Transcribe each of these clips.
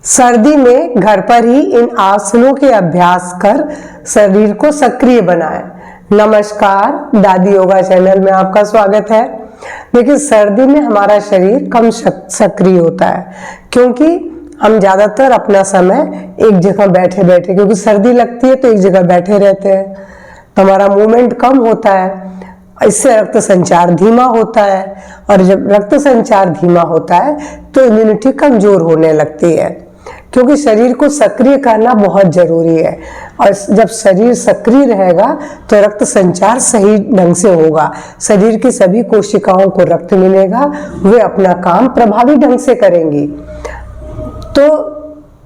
सर्दी में घर पर ही इन आसनों के अभ्यास कर शरीर को सक्रिय बनाएं। नमस्कार, दादी योगा चैनल में आपका स्वागत है। देखिए, सर्दी में हमारा शरीर कम सक्रिय होता है क्योंकि हम ज़्यादातर अपना समय एक जगह बैठे बैठे, क्योंकि सर्दी लगती है तो एक जगह बैठे रहते हैं, तो हमारा मूवमेंट कम होता है। इससे रक्त संचार धीमा होता है, और जब रक्त संचार धीमा होता है तो इम्यूनिटी कमजोर होने लगती है, क्योंकि शरीर को सक्रिय करना बहुत जरूरी है। और जब शरीर सक्रिय रहेगा तो रक्त संचार सही ढंग से होगा, शरीर की सभी कोशिकाओं को रक्त मिलेगा, वे अपना काम प्रभावी ढंग से करेंगी। तो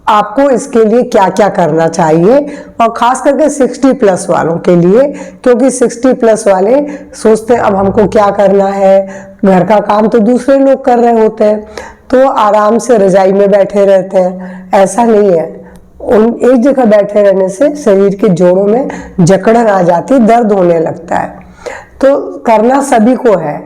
आपको इसके लिए क्या क्या करना चाहिए, और खास करके 60 प्लस वालों के लिए, क्योंकि 60 प्लस वाले सोचते हैं अब हमको क्या करना है, घर का काम तो दूसरे लोग कर रहे होते हैं, तो आराम से रजाई में बैठे रहते हैं। ऐसा नहीं है, उन एक जगह बैठे रहने से शरीर के जोड़ों में जकड़न आ जाती, दर्द होने लगता है। तो करना सभी को है,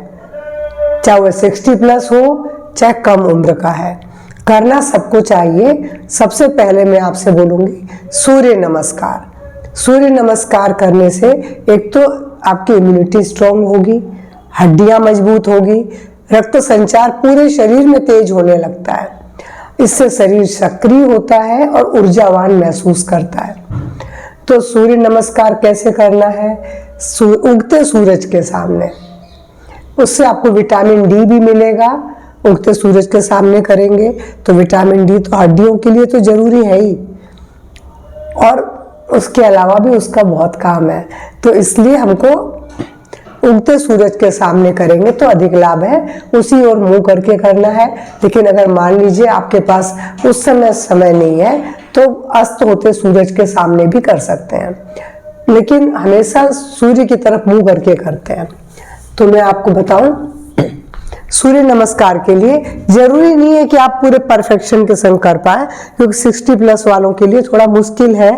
चाहे वह 60 प्लस हो चाहे कम उम्र का है, करना सबको चाहिए। सबसे पहले मैं आपसे बोलूंगी सूर्य नमस्कार। सूर्य नमस्कार करने से एक तो आपकी इम्यूनिटी स्ट्रांग होगी, हड्डियां मजबूत होगी, रक्त संचार पूरे शरीर में तेज होने लगता है। इससे शरीर सक्रिय होता है और ऊर्जावान महसूस करता है। तो सूर्य नमस्कार कैसे करना है? उगते सूरज के सामने, उससे आपको विटामिन डी भी मिलेगा। उगते सूरज के सामने करेंगे तो विटामिन डी तो हड्डियों के लिए तो जरूरी है ही, और उसके अलावा भी उसका बहुत काम है। तो इसलिए हमको उगते सूरज के सामने करेंगे तो अधिक लाभ है। उसी ओर मुंह करके करना है, लेकिन अगर मान लीजिए आपके पास उस समय नहीं है तो अस्त होते सूरज के सामने भी कर सकते हैं, लेकिन हमेशा सूर्य की तरफ मुंह करके करते हैं। तो मैं आपको बताऊं, सूर्य नमस्कार के लिए जरूरी नहीं है कि आप पूरे परफेक्शन के संग कर पाए, क्योंकि 60 प्लस वालों के लिए थोड़ा मुश्किल है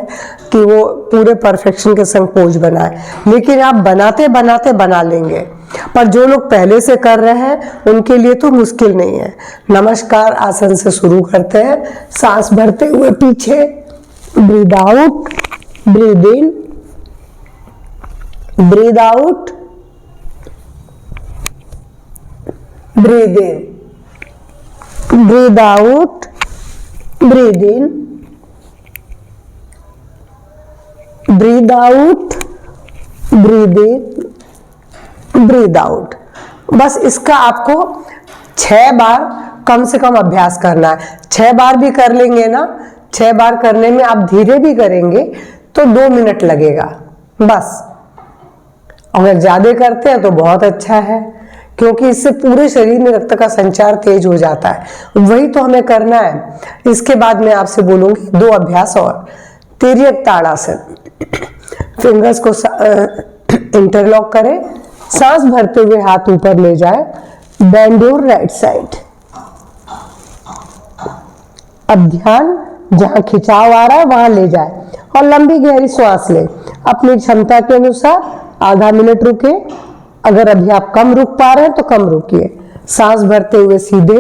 कि वो पूरे परफेक्शन के संग पोज बनाए, लेकिन आप बनाते बनाते बना लेंगे। पर जो लोग पहले से कर रहे हैं उनके लिए तो मुश्किल नहीं है। नमस्कार आसन से शुरू करते हैं। सांस भरते हुए पीछे, breathe out, breathe in, breathe out, breathe in, breathe out, breathe in, breathe out, breathe in, breathe out। बस इसका आपको 6 बार कम से कम अभ्यास करना है। 6 बार भी कर लेंगे ना, 6 बार करने में आप धीरे भी करेंगे तो 2 मिनट लगेगा बस। अगर ज्यादा करते हैं तो बहुत अच्छा है, क्योंकि इससे पूरे शरीर में रक्त का संचार तेज हो जाता है। वही तो हमें करना है। इसके बाद मैं आपसे बोलूंगी 2 अभ्यास और। तिर्यक ताड़ासन, फिंगर्स को इंटरलॉक करें, सांस भरते हुए हाथ ऊपर ले जाए, बेंड योर राइट साइड। अब ध्यान जहां खिंचाव आ रहा है वहां ले जाए और लंबी गहरी श्वास ले। अपनी क्षमता के अनुसार आधा मिनट रुके, अगर अभी आप कम रुक पा रहे हैं तो कम रुकिए। सांस भरते हुए सीधे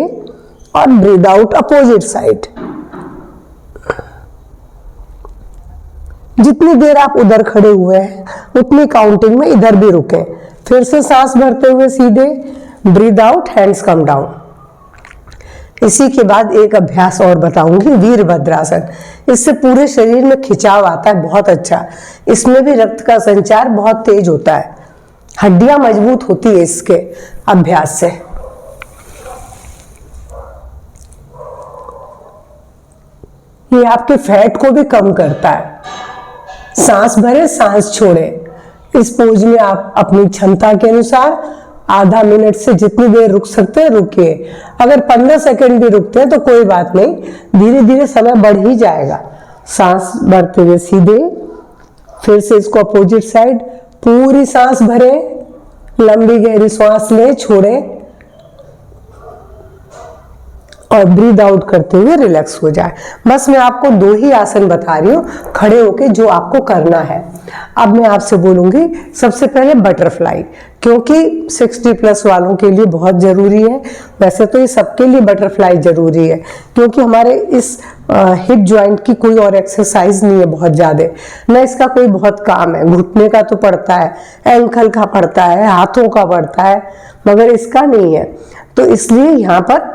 और ब्रीद आउट अपोजिट साइड। जितनी देर आप उधर खड़े हुए हैं उतनी काउंटिंग में इधर भी रुके। फिर से सांस भरते हुए सीधे, breathe out, hands come down. इसी के बाद एक अभ्यास और बताऊंगी, वीरभद्रासन। इससे पूरे शरीर में खिंचाव आता है, बहुत अच्छा। इसमें भी रक्त का संचार बहुत तेज होता है, हड्डियां मजबूत होती है इसके अभ्यास से। ये आपके फैट को भी कम करता है। सांस भरे, सांस छोड़े। इस पोज में आप अपनी क्षमता के अनुसार आधा मिनट से जितनी देर रुक सकते हैं रुकिए। अगर 15 सेकंड भी रुकते हैं तो कोई बात नहीं, धीरे धीरे समय बढ़ ही जाएगा। सांस भरते हुए सीधे, फिर से इसको अपोजिट साइड। पूरी सांस भरे, लंबी गहरी श्वास ले, छोड़े और ब्रीद आउट करते हुए रिलैक्स हो जाए। बस मैं आपको 2 ही आसन बता रही हूँ खड़े होके जो आपको करना है। अब मैं आपसे बोलूंगी सबसे पहले बटरफ्लाई। क्योंकि 60+ वालों के लिए बहुत ज़रूरी है। वैसे तो ये सबके लिए बटरफ्लाई ज़रूरी है, क्योंकि हमारे इस हिप जॉइंट की कोई और एक्सरसाइज नहीं है बहुत ज़्यादा, न इसका कोई बहुत काम है। घुटने का तो पड़ता है, एंकल का पड़ता है, हाथों का पड़ता है, मगर इसका नहीं है। तो इसलिए यहाँ पर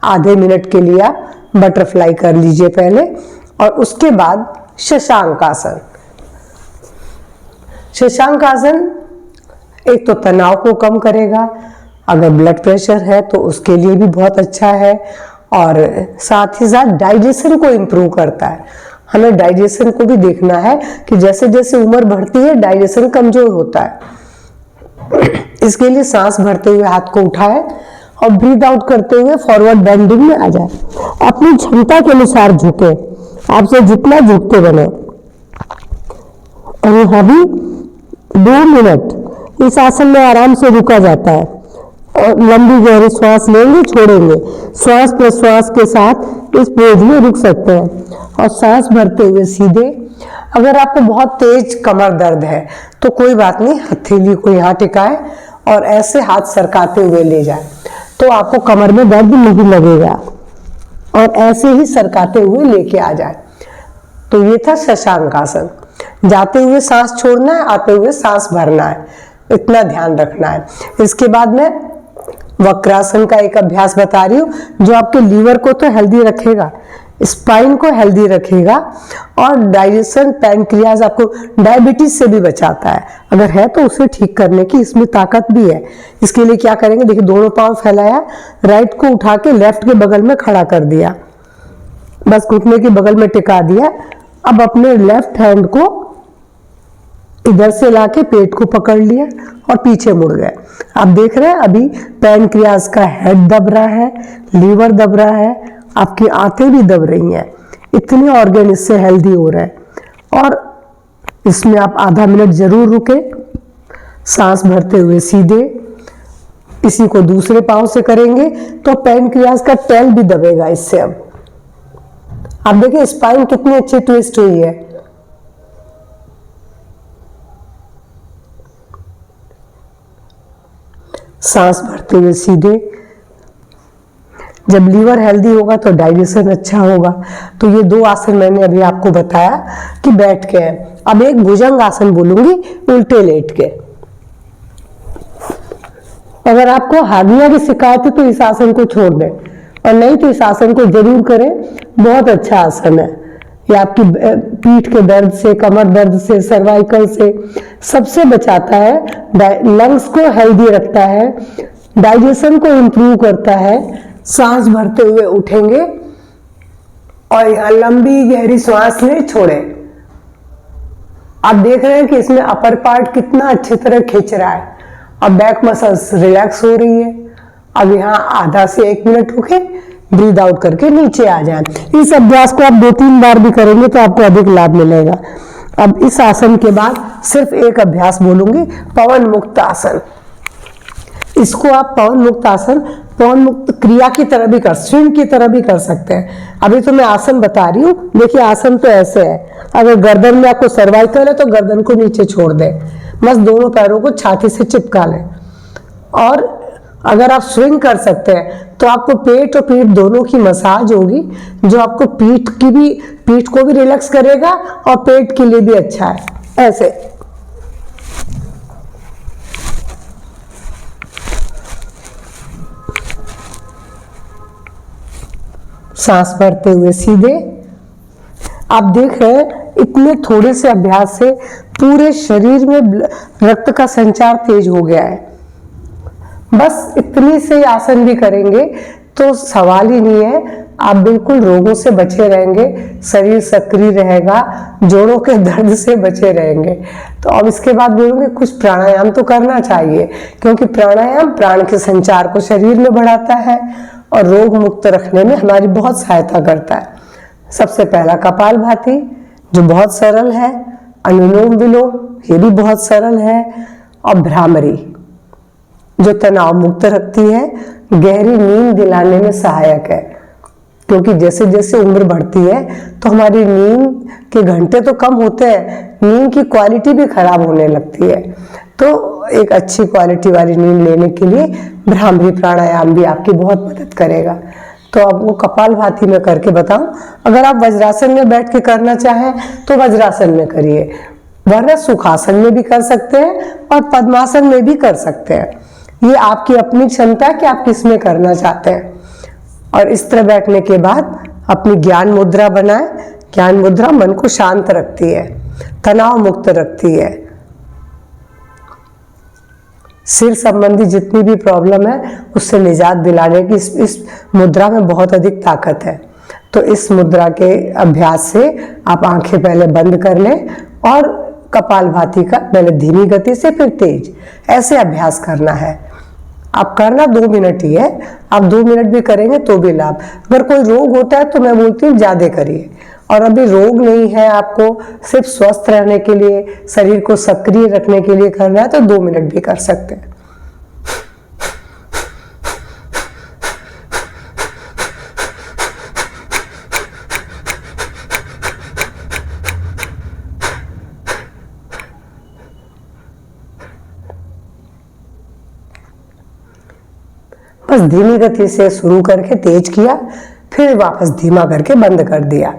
आधे मिनट के लिए आप बटरफ्लाई कर लीजिए पहले, और उसके बाद शशांक आसन। शशांक आसन एक तो तनाव को कम करेगा, अगर ब्लड प्रेशर है तो उसके लिए भी बहुत अच्छा है, और साथ ही साथ डाइजेशन को इम्प्रूव करता है। हमें डाइजेशन को भी देखना है कि जैसे जैसे उम्र बढ़ती है डाइजेशन कमजोर होता है। इसके लिए सांस भरते हुए हाथ को उठाए और ब्रीथ आउट करते हुए फॉरवर्ड बेंडिंग में आ जाए। अपनी क्षमता के अनुसार झुके, आपसे जितना झुकते बने। और यहाँ भी 2 मिनट इस आसन में आराम से रुका जाता है, और लंबी गहरी श्वास लेंगे, छोड़ेंगे, श्वास प्रश्वास के साथ इस पोज में रुक सकते हैं। और सांस भरते हुए सीधे। अगर आपको बहुत तेज कमर दर्द है तो कोई बात नहीं, हथेली को यहाँ टिकाए और ऐसे हाथ सरकाते हुए ले जाए, तो आपको कमर में दर्द नहीं लगेगा, और ऐसे ही सरकाते हुए लेके आ जाए। तो ये था शशांक आसन। जाते हुए सांस छोड़ना है, आते हुए सांस भरना है, इतना ध्यान रखना है। इसके बाद में वक्रासन का एक अभ्यास बता रही हूँ, जो आपके लीवर को तो हेल्दी रखेगा, स्पाइन को हेल्दी रखेगा, और डाइजेशन, पैनक्रियाज, आपको डायबिटीज से भी बचाता है। अगर है तो उसे ठीक करने की इसमें ताकत भी है। इसके लिए क्या करेंगे, देखिए दोनों पांव फैलाया, राइट को उठा के लेफ्ट के बगल में खड़ा कर दिया, बस घुटने के बगल में टिका दिया। अब अपने लेफ्ट हैंड को इधर से लाके पेट को पकड़ लिया और पीछे मुड़ गए। आप देख रहे हैं अभी पैनक्रियाज का हेड दब रहा है, लीवर दब रहा है, आपकी आंतें भी दब रही हैं। इतने ऑर्गन इससे हेल्दी हो रहे हैं। और इसमें आप आधा मिनट जरूर रुके, सांस भरते हुए सीधे। इसी को दूसरे पांव से करेंगे तो पैनक्रियाज का टेल भी दबेगा इससे। अब आप देखिए स्पाइन कितनी अच्छी ट्विस्ट हुई है। सांस भरते हुए सीधे। जब लीवर हेल्दी होगा तो डाइजेशन अच्छा होगा। तो ये 2 आसन मैंने अभी आपको बताया कि बैठ के हैं। अब एक भुजंग आसन बोलूंगी, उल्टे लेट के। अगर आपको हार्निया की शिकायत है तो इस आसन को छोड़ दें, और नहीं तो इस आसन को जरूर करें, बहुत अच्छा आसन है। ये आपकी पीठ के दर्द से, कमर दर्द से, सर्वाइकल से, सबसे बचाता है। लंग्स को हेल्दी रखता है, डाइजेशन को इम्प्रूव करता है। सांस भरते हुए उठेंगे और यहाँ लंबी गहरी सांस ले, छोड़े। आप देख रहे हैं कि इसमें अपर पार्ट कितना अच्छी तरह खींच रहा है और बैक मसल्स रिलैक्स हो रही है। अब यहाँ आधा से 1 मिनट रुके, ब्रीद आउट करके नीचे आ जाएं। इस अभ्यास को आप 2-3 बार भी करेंगे तो आपको अधिक लाभ मिलेगा। अब इस आसन के बाद सिर्फ एक अभ्यास बोलूंगी, पवन मुक्त आसन। इसको आप पवन मुक्त आसन, पवन मुक्त क्रिया की तरह भी कर, स्विंग की तरह भी कर सकते हैं। अभी तो मैं आसन बता रही हूँ। देखिए आसन तो ऐसे है, अगर गर्दन में आपको सर्वाइकल है तो गर्दन को नीचे छोड़ दें, बस दोनों पैरों को छाती से चिपका लें। और अगर आप स्विंग कर सकते हैं तो आपको पेट और पीठ दोनों की मसाज होगी, जो आपको पीठ को भी रिलैक्स करेगा और पेट के लिए भी अच्छा है। ऐसे सांस भरते हुए सीधे। आप देख रहे हैं इतने थोड़े से अभ्यास से पूरे शरीर में रक्त का संचार तेज हो गया है। बस इतनी से आसन भी करेंगे तो सवाल ही नहीं है, आप बिल्कुल रोगों से बचे रहेंगे, शरीर सक्रिय रहेगा, जोड़ों के दर्द से बचे रहेंगे। तो अब इसके बाद बोलूँगी कुछ प्राणायाम तो करना चाहिए, क्योंकि प्राणायाम प्राण के संचार को शरीर में बढ़ाता है और रोग मुक्त रखने में हमारी बहुत सहायता करता है। सबसे पहला कपालभाति, जो बहुत सरल है, अनुलोम विलोम, ये भी बहुत सरल है, और भ्रामरी, जो तनाव मुक्त रखती है, गहरी नींद दिलाने में सहायक है। क्योंकि जैसे जैसे उम्र बढ़ती है तो हमारी नींद के घंटे तो कम होते हैं, नींद की क्वालिटी भी खराब होने लगती है। तो एक अच्छी क्वालिटी वाली नींद लेने के लिए भ्रामरी प्राणायाम भी आपकी बहुत मदद करेगा। तो आपको कपालभाति में करके बताऊं, अगर आप वज्रासन में बैठ के करना चाहें तो वज्रासन में करिए, वरना सुखासन में भी कर सकते हैं और पद्मासन में भी कर सकते हैं। ये आपकी अपनी क्षमता है कि आप किस में करना चाहते हैं। और इस तरह बैठने के बाद अपनी ज्ञान मुद्रा बनाएं। ज्ञान मुद्रा मन को शांत रखती है, तनाव मुक्त रखती है, सिर संबंधी जितनी भी प्रॉब्लम है उससे निजात दिलाने की इस मुद्रा में बहुत अधिक ताकत है। तो इस मुद्रा के अभ्यास से आप आंखें पहले बंद कर लें और कपालभाति का पहले धीमी गति से फिर तेज, ऐसे अभ्यास करना है। आप करना 2 मिनट ही है, आप 2 मिनट भी करेंगे तो भी लाभ। अगर कोई रोग होता है तो मैं बोलती हूँ ज्यादा करिए, और अभी रोग नहीं है, आपको सिर्फ स्वस्थ रहने के लिए, शरीर को सक्रिय रखने के लिए करना है तो 2 मिनट भी कर सकते हैं। बस धीमी गति से शुरू करके तेज किया, फिर वापस धीमा करके बंद कर दिया।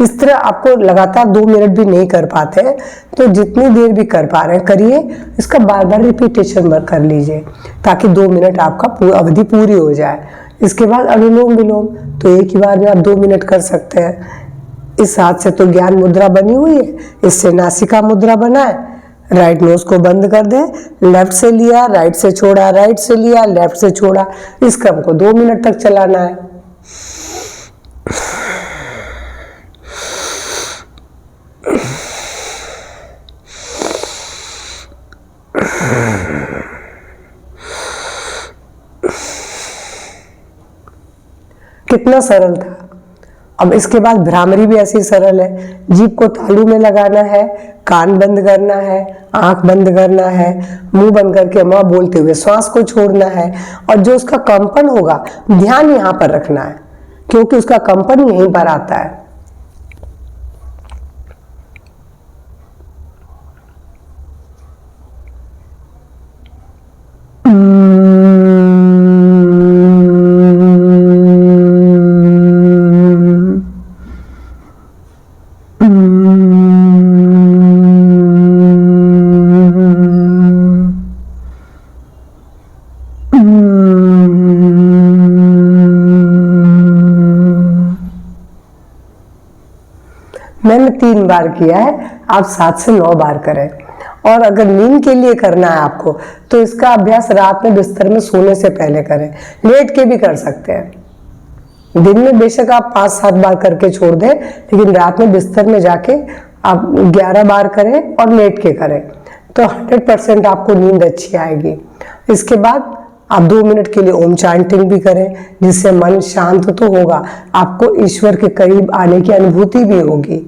इस तरह आपको लगातार 2 मिनट भी नहीं कर पाते हैं तो जितनी देर भी कर पा रहे हैं करिए। इसका बार बार रिपीटेशन कर लीजिए ताकि 2 मिनट आपका अवधि पूरी हो जाए। इसके बाद अनुलोम विलोम तो एक ही बार में आप 2 मिनट कर सकते हैं। इस हाथ से तो ज्ञान मुद्रा बनी हुई है, इससे नासिका मुद्रा बनाए। राइट नोज को बंद कर दें, लेफ्ट से लिया, राइट से छोड़ा, राइट से लिया, लेफ्ट से छोड़ा। इस क्रम को 2 मिनट तक चलाना है। कितना सरल था। अब इसके बाद भ्रामरी भी ऐसी सरल है। जीभ को तालू में लगाना है, कान बंद करना है, आंख बंद करना है, मुंह बंद करके माँ बोलते हुए श्वास को छोड़ना है, और जो उसका कंपन होगा ध्यान यहाँ पर रखना है क्योंकि उसका कंपन यहीं पर आता है। मैंने 3 बार किया है, आप 7 से 9 बार करें। और अगर नींद के लिए करना है आपको तो इसका अभ्यास रात में बिस्तर में सोने से पहले करें, लेट के भी कर सकते हैं। दिन में बेशक आप 5-7 बार करके छोड़ दें, लेकिन रात में बिस्तर में जाके आप 11 बार करें और लेट के करें तो 100% आपको नींद अच्छी आएगी। इसके बाद आप 2 मिनट के लिए ओम चांटिंग भी करें, जिससे मन शांत तो होगा, आपको ईश्वर के करीब आने की अनुभूति भी होगी।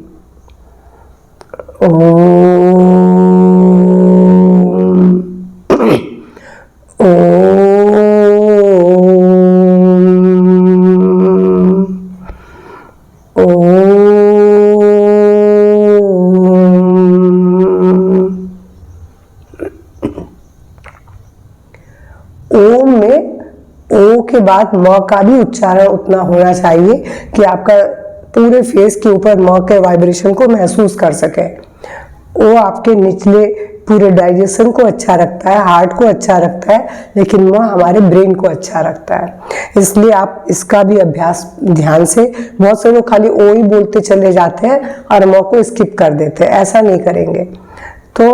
ओम में ओ के बाद म का भी उच्चारण उतना होना चाहिए कि आपका पूरे फेस के ऊपर म के वाइब्रेशन को महसूस कर सके। ओ आपके निचले पूरे डाइजेशन को अच्छा रखता है, हार्ट को अच्छा रखता है, लेकिन म हमारे ब्रेन को अच्छा रखता है। इसलिए आप इसका भी अभ्यास ध्यान से, बहुत से लोग खाली ओ ही बोलते चले जाते हैं और म को स्किप कर देते हैं, ऐसा नहीं करेंगे। तो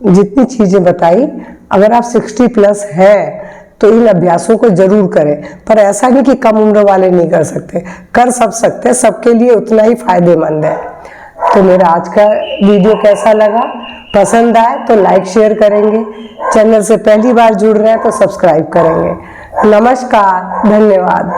जितनी चीजें बताई, अगर आप 60+ हैं तो इन अभ्यासों को जरूर करें, पर ऐसा नहीं कि कम उम्र वाले नहीं कर सकते, कर सब सकते हैं, सबके लिए उतना ही फायदेमंद है। तो मेरा आज का वीडियो कैसा लगा? पसंद आए तो लाइक शेयर करेंगे, चैनल से पहली बार जुड़ रहे हैं तो सब्सक्राइब करेंगे। नमस्कार, धन्यवाद।